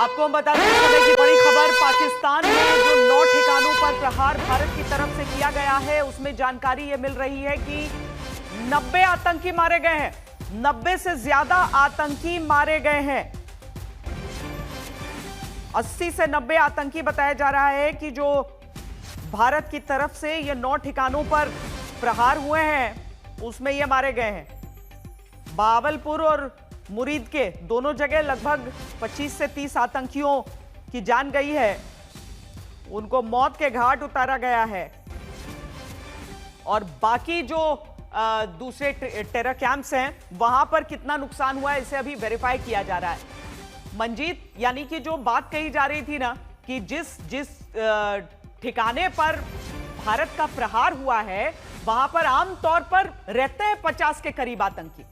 आपको हम बता दें इस समय की बड़ी खबर, पाकिस्तान में जो 9 ठिकानों पर प्रहार भारत की तरफ से किया गया है, उसमें जानकारी यह मिल रही है कि 90 आतंकी मारे गए हैं। 90 से ज्यादा आतंकी मारे गए हैं। 80 से 90 आतंकी बताया जा रहा है कि जो भारत की तरफ से ये 9 ठिकानों पर प्रहार हुए हैं, उसमें ये मारे गए हैं। बहावलपुर और मुरीद के दोनों जगह लगभग 25 से 30 आतंकियों की जान गई है। उनको मौत के घाट उतारा गया है और बाकी जो दूसरे टेरर कैंप्स हैं, वहां पर कितना नुकसान हुआ है इसे अभी वेरीफाई किया जा रहा है। मंजीत, यानी कि जो बात कही जा रही थी ना कि जिस ठिकाने पर भारत का प्रहार हुआ है, वहां पर आमतौर पर रहते हैं 50 के करीब आतंकी।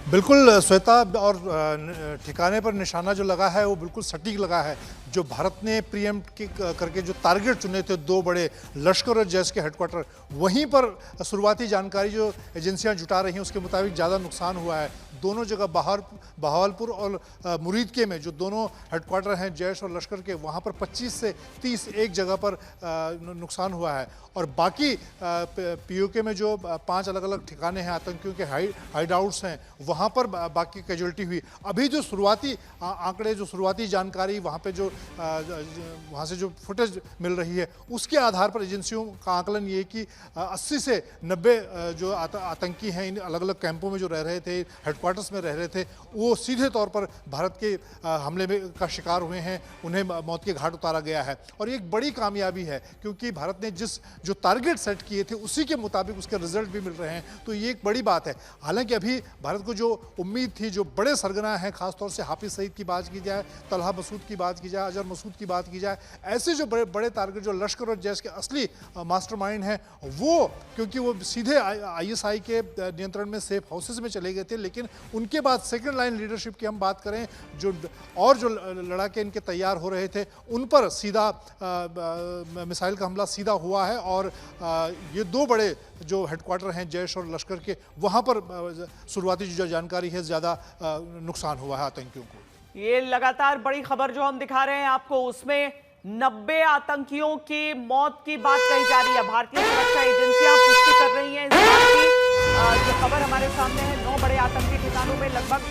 बिल्कुल श्वेता, और ठिकाने पर निशाना जो लगा है वो बिल्कुल सटीक लगा है। जो भारत ने प्रीएम्प्ट करके जो टारगेट चुने थे, 2 बड़े लश्कर और जैश के हेडक्वार्टर, वहीं पर शुरुआती जानकारी जो एजेंसियां जुटा रही हैं उसके मुताबिक ज़्यादा नुकसान हुआ है। दोनों जगह बहावलपुर और मुरीद के में जो दोनों हेडक्वार्टर हैं जैश और लश्कर के, वहाँ पर 25 से 30 एक जगह पर नुकसान हुआ है। और बाकी पीओके में जो 5 अलग अलग ठिकाने हैं आतंकियों के हाइड आउट्स हैं, वहाँ पर बाकी कैजुअल्टी हुई। अभी जो शुरुआती आंकड़े, जो शुरुआती जानकारी वहाँ पे जो वहाँ से जो फुटेज मिल रही है, उसके आधार पर एजेंसियों का आंकलन ये है कि 80 से 90 जो आतंकी हैं इन अलग अलग कैंपों में जो रह रहे थे, हेडक्वार्टर्स में रह रहे थे, वो सीधे तौर पर भारत के हमले में का शिकार हुए हैं। उन्हें मौत के घाट उतारा गया है और ये एक बड़ी कामयाबी है, क्योंकि भारत ने जो टारगेट सेट किए थे उसी के मुताबिक उसके रिजल्ट भी मिल रहे हैं। तो ये एक बड़ी बात है। हालांकि अभी भारत को जो उम्मीद थी, जो बड़े सरगना हैं, खासतौर से हाफिज सईद की बात की जाए, तलहा मसूद की बात की जाए, अजहर मसूद की बात की जाए, ऐसे जो बड़े बड़े टारगेट जो लश्कर और जैश के असली मास्टरमाइंड हैं, वो क्योंकि वो सीधे ISI के नियंत्रण में सेफ हाउसेज में चले गए थे, लेकिन उनके बाद सेकेंड लाइन लीडरशिप की हम बात करें, जो लड़ाके इनके तैयार हो रहे थे, उन पर सीधा मिसाइल का हमला सीधा हुआ है। और ये 2 बड़े जो हेडक्वार्टर हैं जैश और लश्कर के, वहाँ पर शुरुआती जो जानकारी है ज़्यादा नुकसान हुआ है आतंकियों को। ये लगातार बड़ी खबर जो हम दिखा रहे हैं आपको, उसमें 90 आतंकियों की मौत की बात कही जा रही है। भारतीय सुरक्षा एजेंसियां पुष्टि कर रही हैं इस बात की। जो खबर हमारे सामने है, 9 बड़े आतंकी ठिकानों में लगभग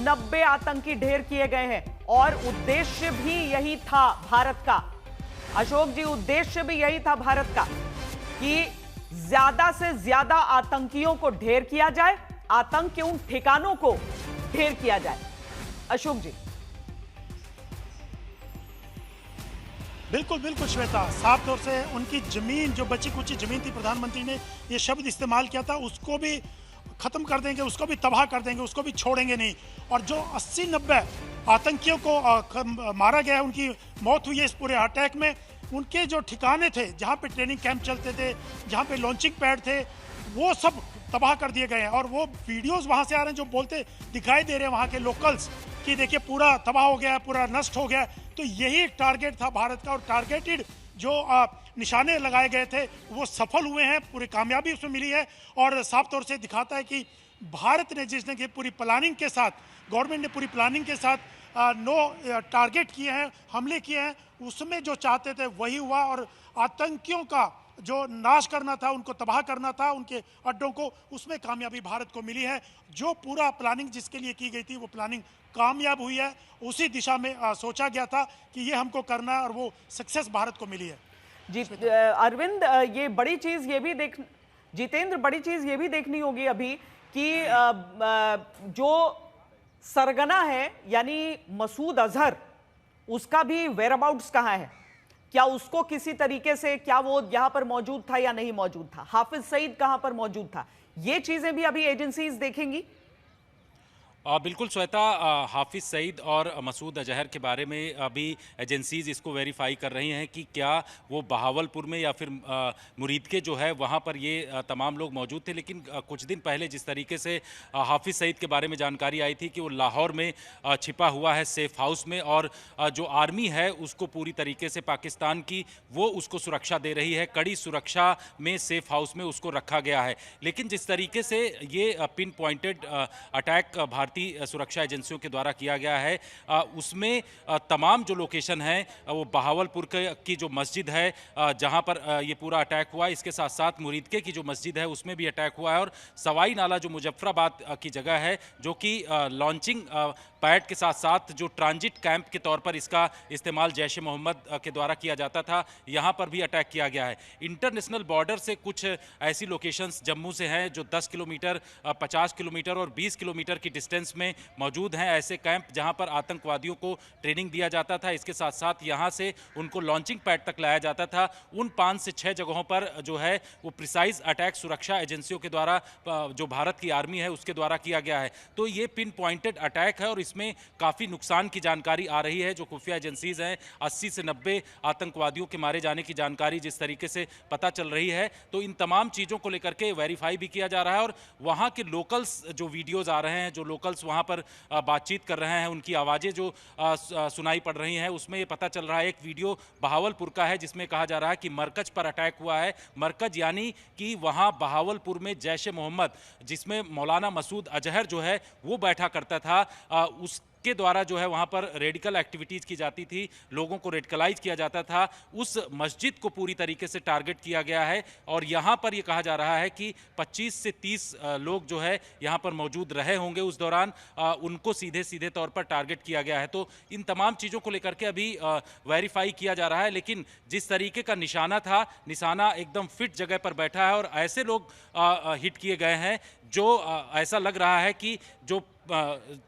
90 आतंकी ढेर किए गए हैं और उद्देश्य भी यही था भारत का। अशोक जी, उद्देश्य भी यही था भारत का कि ज्यादा से ज्यादा आतंकियों को ढेर किया जाए, आतंक के उन ठिकानों को ढेर किया जाए। अशोक जी। बिल्कुल बिल्कुल श्वेता, साफ तौर से उनकी जमीन, जो बची कुची जमीन थी, प्रधानमंत्री ने ये शब्द इस्तेमाल किया था, उसको भी खत्म कर देंगे, उसको भी तबाह कर देंगे, उसको भी छोड़ेंगे नहीं। और जो 80-90 आतंकियों को मारा गया, उनकी मौत हुई है इस पूरे अटैक में, उनके जो ठिकाने थे, जहाँ पे ट्रेनिंग कैंप चलते थे, जहाँ पे लॉन्चिंग पैड थे, वो सब तबाह कर दिए गए हैं। और वो वीडियोस वहाँ से आ रहे हैं जो बोलते दिखाई दे रहे हैं वहाँ के लोकल्स कि देखिए पूरा तबाह हो गया, पूरा नष्ट हो गया। तो यही टारगेट था भारत का, और टारगेटेड जो निशाने लगाए गए थे वो सफल हुए हैं, पूरी कामयाबी उसमें मिली है। और साफ तौर से दिखाता है कि भारत ने जिसने कि पूरी प्लानिंग के साथ, गवर्नमेंट ने पूरी प्लानिंग के साथ 9 टारगेट किए हैं, हमले किए हैं, उसमें जो चाहते थे वही हुआ। और आतंकियों का जो नाश करना था, उनको तबाह करना था, उनके अड्डों को, उसमें कामयाबी भारत को मिली है। जो पूरा प्लानिंग जिसके लिए की गई थी वो प्लानिंग कामयाब हुई है। उसी दिशा में सोचा गया था कि ये हमको करना है और वो सक्सेस भारत को मिली है। जी अरविंद, ये बड़ी चीज ये भी जितेंद्र, बड़ी चीज ये भी देखनी होगी अभी कि जो सरगना है यानी मसूद अजहर, उसका भी वेयरअबाउट्स कहाँ है? क्या उसको किसी तरीके से, क्या वो यहां पर मौजूद था या नहीं मौजूद था? हाफिज सईद कहां पर मौजूद था? ये चीजें भी अभी एजेंसीज देखेंगी। बिल्कुल श्वेता, हाफिज सईद और मसूद अजहर के बारे में अभी एजेंसीज इसको वेरीफाई कर रही हैं कि क्या वो बहावलपुर में या फिर मुरीद के जो है वहाँ पर ये तमाम लोग मौजूद थे। लेकिन कुछ दिन पहले जिस तरीके से हाफिज सईद के बारे में जानकारी आई थी कि वो लाहौर में छिपा हुआ है सेफ हाउस में, और जो आर्मी है उसको पूरी तरीके से पाकिस्तान की वो उसको सुरक्षा दे रही है, कड़ी सुरक्षा में सेफ हाउस में उसको रखा गया है। लेकिन जिस तरीके से ये पिन पॉइंटेड अटैक भारतीय भारतीय सुरक्षा एजेंसियों के द्वारा किया गया है उसमें तमाम जो लोकेशन है वो बहावलपुर की जो मस्जिद है जहां पर ये पूरा अटैक हुआ, इसके साथ साथ मुरीदके की जो मस्जिद है उसमें भी अटैक हुआ है और सवाई नाला जो मुजफ्फराबाद की जगह है जो कि लॉन्चिंग पैड के साथ साथ जो ट्रांजिट कैंप के तौर पर इसका इस्तेमाल जैश ए मोहम्मद के द्वारा किया जाता था, यहाँ पर भी अटैक किया गया है। इंटरनेशनल बॉर्डर से कुछ ऐसी लोकेशंस जम्मू से हैं जो 10 किलोमीटर 50 किलोमीटर और 20 किलोमीटर की डिस्टेंस में मौजूद हैं ऐसे कैंप जहाँ पर आतंकवादियों को ट्रेनिंग दिया जाता था। इसके साथ साथ यहाँ से उनको लॉन्चिंग पैड तक लाया जाता था। उन 5 से 6 जगहों पर जो है वो प्रिसाइज अटैक सुरक्षा एजेंसियों के द्वारा जो भारत की आर्मी है उसके द्वारा किया गया है। तो ये पिन पॉइंटेड अटैक है और इसमें काफ़ी नुकसान की जानकारी आ रही है। जो खुफिया एजेंसीज हैं 80 से 90 आतंकवादियों के मारे जाने की जानकारी जिस तरीके से पता चल रही है, तो इन तमाम चीज़ों को लेकर के वेरीफाई भी किया जा रहा है और वहाँ के लोकल्स जो वीडियोज़ आ रहे हैं, जो लोकल्स वहाँ पर बातचीत कर रहे हैं, उनकी आवाज़ें जो सुनाई पड़ रही हैं उसमें ये पता चल रहा है। एक वीडियो बहावलपुर का है जिसमें कहा जा रहा है कि मरकज पर अटैक हुआ है। मरकज यानी कि वहाँ बहावलपुर में जैश ए मोहम्मद जिसमें मौलाना मसूद अजहर जो है वो बैठा करता था, उसके द्वारा जो है वहाँ पर रेडिकल एक्टिविटीज़ की जाती थी, लोगों को रेडिकलाइज किया जाता था। उस मस्जिद को पूरी तरीके से टारगेट किया गया है और यहाँ पर ये कहा जा रहा है कि 25 से 30 लोग जो है यहाँ पर मौजूद रहे होंगे उस दौरान, उनको सीधे सीधे तौर पर टारगेट किया गया है। तो इन तमाम चीज़ों को लेकर के अभी वेरीफाई किया जा रहा है, लेकिन जिस तरीके का निशाना था, निशाना एकदम फिट जगह पर बैठा है और ऐसे लोग हिट किए गए हैं जो ऐसा लग रहा है कि जो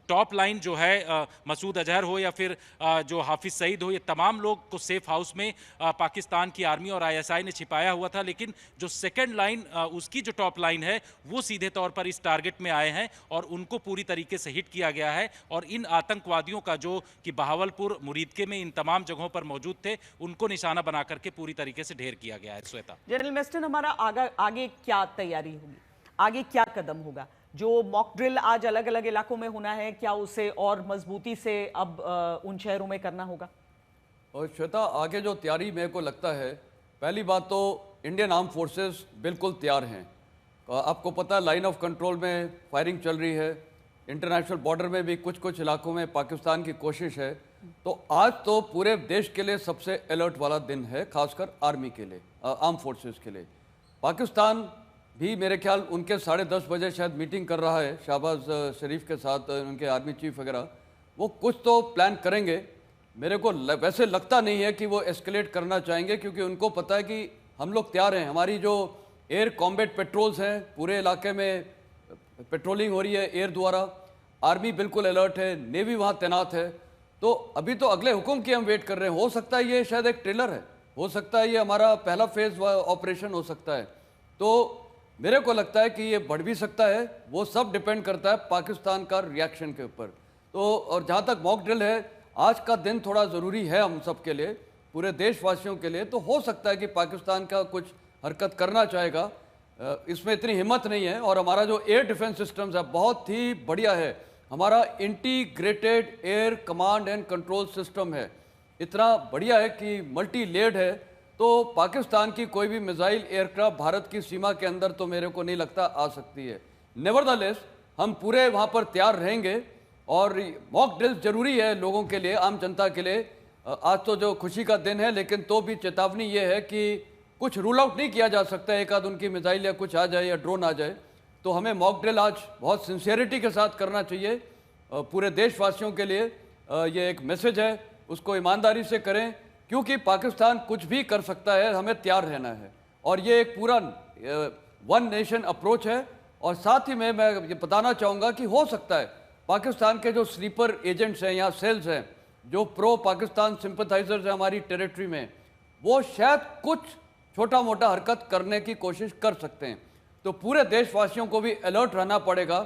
टॉप लाइन जो है मसूद अजहर हो या फिर जो हाफिज सईद हो, ये तमाम लोग को सेफ हाउस में पाकिस्तान की आर्मी और आईएसआई ने छिपाया हुआ था, लेकिन जो सेकंड लाइन उसकी जो टॉप लाइन है वो सीधे तौर पर इस टारगेट में आए हैं और उनको पूरी तरीके से हिट किया गया है। और इन आतंकवादियों का जो कि बहावलपुर मुरीदके में इन तमाम जगहों पर मौजूद थे उनको निशाना बना करके पूरी तरीके से ढेर किया गया है। श्वेता, जनरल मेस्टन, हमारा आगे क्या तैयारी होगी, आगे क्या कदम होगा? जो मॉक ड्रिल आज अलग अलग इलाकों में होना है, क्या उसे और मजबूती से अब उन शहरों में करना होगा? और श्वेता, आगे जो तैयारी मेरे को लगता है, पहली बात तो इंडियन आर्म फोर्सेस बिल्कुल तैयार हैं। आपको पता है लाइन ऑफ कंट्रोल में फायरिंग चल रही है, इंटरनेशनल बॉर्डर में भी कुछ कुछ इलाकों में पाकिस्तान की कोशिश है। तो आज तो पूरे देश के लिए सबसे अलर्ट वाला दिन है, खासकर आर्मी के लिए, आर्म फोर्सेस के लिए। पाकिस्तान भी मेरे ख्याल उनके 10:30 बजे शायद मीटिंग कर रहा है शहबाज शरीफ के साथ, उनके आर्मी चीफ वगैरह, वो कुछ तो प्लान करेंगे। मेरे को वैसे लगता नहीं है कि वो एस्केलेट करना चाहेंगे, क्योंकि उनको पता है कि हम लोग तैयार हैं। हमारी जो एयर कॉम्बैट पेट्रोल्स हैं, पूरे इलाके में पेट्रोलिंग हो रही है एयर द्वारा, आर्मी बिल्कुल अलर्ट है, नेवी वहाँ तैनात है। तो अभी तो अगले हुक्म की हम वेट कर रहे हैं। हो सकता है ये शायद एक ट्रेलर है, हो सकता है ये हमारा पहला फेज ऑपरेशन हो सकता है। तो मेरे को लगता है कि ये बढ़ भी सकता है, वो सब डिपेंड करता है पाकिस्तान का रिएक्शन के ऊपर। तो और जहाँ तक मॉक ड्रिल है, आज का दिन थोड़ा ज़रूरी है हम सब के लिए, पूरे देशवासियों के लिए। तो हो सकता है कि पाकिस्तान का कुछ हरकत करना चाहेगा, इसमें इतनी हिम्मत नहीं है। और हमारा जो एयर डिफेंस सिस्टम्स है बहुत ही बढ़िया है, हमारा integrated air command and control system है, इतना बढ़िया है कि मल्टी लेयर्ड है। तो पाकिस्तान की कोई भी मिसाइल एयरक्राफ्ट भारत की सीमा के अंदर तो मेरे को नहीं लगता आ सकती है। नेवरदलेस हम पूरे वहाँ पर तैयार रहेंगे और मॉक ड्रिल जरूरी है लोगों के लिए, आम जनता के लिए। आज तो जो खुशी का दिन है, लेकिन तो भी चेतावनी ये है कि कुछ रूल आउट नहीं किया जा सकता, एक आध उनकी मिसाइल या कुछ आ जाए या ड्रोन आ जाए। तो हमें मॉक ड्रिल आज बहुत सिंसियरिटी के साथ करना चाहिए पूरे देशवासियों के लिए। ये एक मैसेज है, उसको ईमानदारी से करें, क्योंकि पाकिस्तान कुछ भी कर सकता है, हमें तैयार रहना है। और ये एक पूरा वन नेशन अप्रोच है। और साथ ही में मैं ये बताना चाहूँगा कि हो सकता है पाकिस्तान के जो स्लीपर एजेंट्स हैं या सेल्स हैं, जो प्रो पाकिस्तान सिंपथाइजर्स हैं हमारी टेरिटरी में, वो शायद कुछ छोटा मोटा हरकत करने की कोशिश कर सकते हैं। तो पूरे देशवासियों को भी अलर्ट रहना पड़ेगा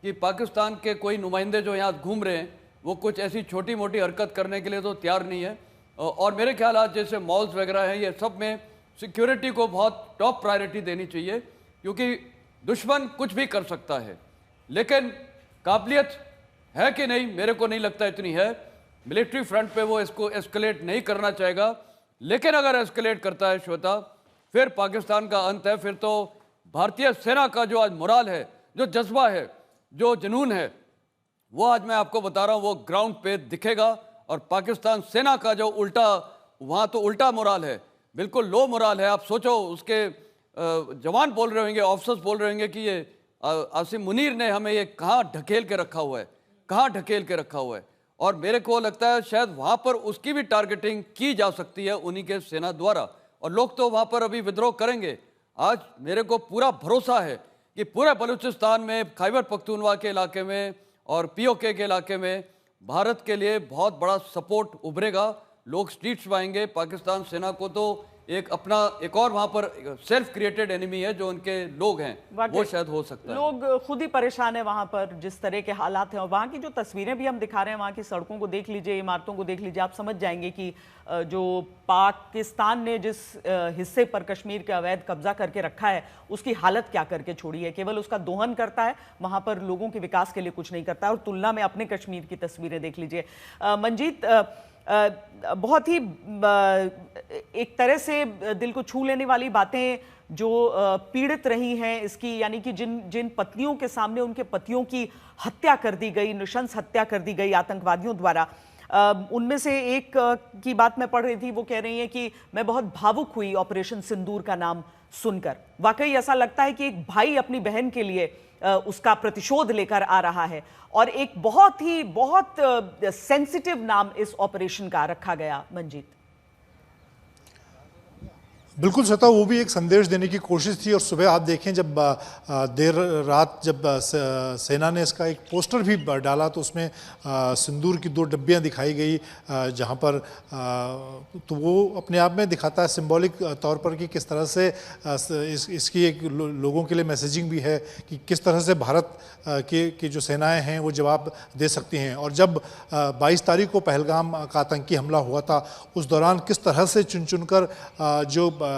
कि पाकिस्तान के कोई नुमाइंदे जो यहाँ घूम रहे हैं वो कुछ ऐसी छोटी मोटी हरकत करने के लिए तो तैयार नहीं है। और मेरे ख्याल आज जैसे मॉल्स वगैरह हैं, ये सब में सिक्योरिटी को बहुत टॉप प्रायोरिटी देनी चाहिए, क्योंकि दुश्मन कुछ भी कर सकता है। लेकिन काबिलियत है कि नहीं, मेरे को नहीं लगता इतनी है। मिलिट्री फ्रंट पे वो इसको एस्केलेट नहीं करना चाहेगा, लेकिन अगर एस्केलेट करता है श्वेता, फिर पाकिस्तान का अंत है। फिर तो भारतीय सेना का जो आज मोराल है, जो जज्बा है, जो जुनून है, वो आज मैं आपको बता रहा हूँ, वो ग्राउंड पे दिखेगा। और पाकिस्तान सेना का जो उल्टा, वहाँ तो उल्टा मोराल है, बिल्कुल लो मोराल है। आप सोचो, उसके जवान बोल रहे होंगे, ऑफिसर्स बोल रहे होंगे कि ये आसिम मुनीर ने हमें ये कहाँ ढकेल के रखा हुआ है, कहाँ ढकेल के रखा हुआ है। और मेरे को लगता है शायद वहाँ पर उसकी भी टारगेटिंग की जा सकती है उन्हीं के सेना द्वारा, और लोग तो वहाँ पर अभी विद्रोह करेंगे। आज मेरे को पूरा भरोसा है कि पूरे बलूचिस्तान में, खैबर पख्तूनवा के इलाके में और पीओके के इलाके में भारत के लिए बहुत बड़ा सपोर्ट उभरेगा। लोग स्ट्रीट्स में आएंगे। पाकिस्तान सेना को तो एक अपना एक और वहां पर सेल्फ क्रिएटेड एनिमी है जो उनके लोग हैं, वो शायद हो सकता है। लोग खुद ही परेशान है वहां पर, जिस तरह के हालात हैं। और वहां की जो तस्वीरें भी हम दिखा रहे हैं, वहां की सड़कों को देख लीजिए, इमारतों को देख लीजिए, आप समझ जाएंगे कि जो पाकिस्तान ने जिस हिस्से पर कश्मीर के अवैध कब्जा करके रखा है, उसकी हालत क्या करके छोड़ी है। केवल उसका दोहन करता है, वहां पर लोगों के विकास के लिए कुछ नहीं करता है। और तुलना में अपने कश्मीर की तस्वीरें देख लीजिए। मंजीत, बहुत ही एक तरह से दिल को छू लेने वाली बातें जो पीड़ित रही हैं इसकी, यानी कि जिन जिन पत्नियों के सामने उनके पतियों की हत्या कर दी गई, नृशंस हत्या कर दी गई आतंकवादियों द्वारा। उनमें से एक की बात मैं पढ़ रही थी, वो कह रही हैं कि मैं बहुत भावुक हुई ऑपरेशन सिंदूर का नाम सुनकर। वाकई ऐसा लगता है कि एक भाई अपनी बहन के लिए उसका प्रतिशोध लेकर आ रहा है। और एक बहुत सेंसिटिव नाम इस ऑपरेशन का रखा गया। मंजीत, बिल्कुल श्वेता, वो भी एक संदेश देने की कोशिश थी। और सुबह आप देखें, जब देर रात जब सेना ने इसका एक पोस्टर भी डाला तो उसमें सिंदूर की 2 डब्बियां दिखाई गई, जहां पर तो वो अपने आप में दिखाता है सिंबॉलिक तौर पर कि किस तरह से इसकी एक लोगों के लिए मैसेजिंग भी है कि किस तरह से भारत की जो सेनाएं हैं वो जवाब दे सकती हैं। और जब 22 तारीख को पहलगाम का आतंकी हमला हुआ था, उस दौरान किस तरह से चुन चुनकर जो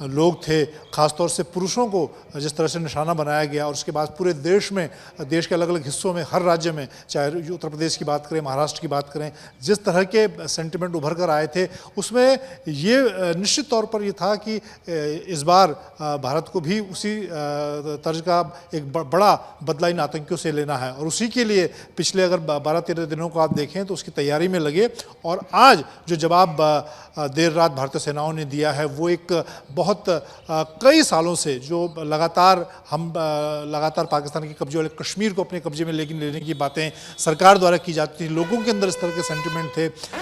लोग थे, ख़ासतौर से पुरुषों को जिस तरह से निशाना बनाया गया। और उसके बाद पूरे देश में, देश के अलग अलग हिस्सों में, हर राज्य में, चाहे उत्तर प्रदेश की बात करें, महाराष्ट्र की बात करें, जिस तरह के सेंटिमेंट उभर कर आए थे, उसमें ये निश्चित तौर पर ये था कि इस बार भारत को भी उसी तर्ज का एक बड़ा बदला इन आतंकियों से लेना है। और उसी के लिए पिछले अगर 12-13 दिनों को आप देखें तो उसकी तैयारी में लगे। और आज जो जवाब देर रात भारतीय सेनाओं ने दिया है, वो एक बहुत कई सालों से जो लगातार पाकिस्तान के कब्जे वाले कश्मीर को अपने कब्जे में लेने की बातें सरकार द्वारा की जाती थी, लोगों के अंदर इस तरह के सेंटिमेंट थे,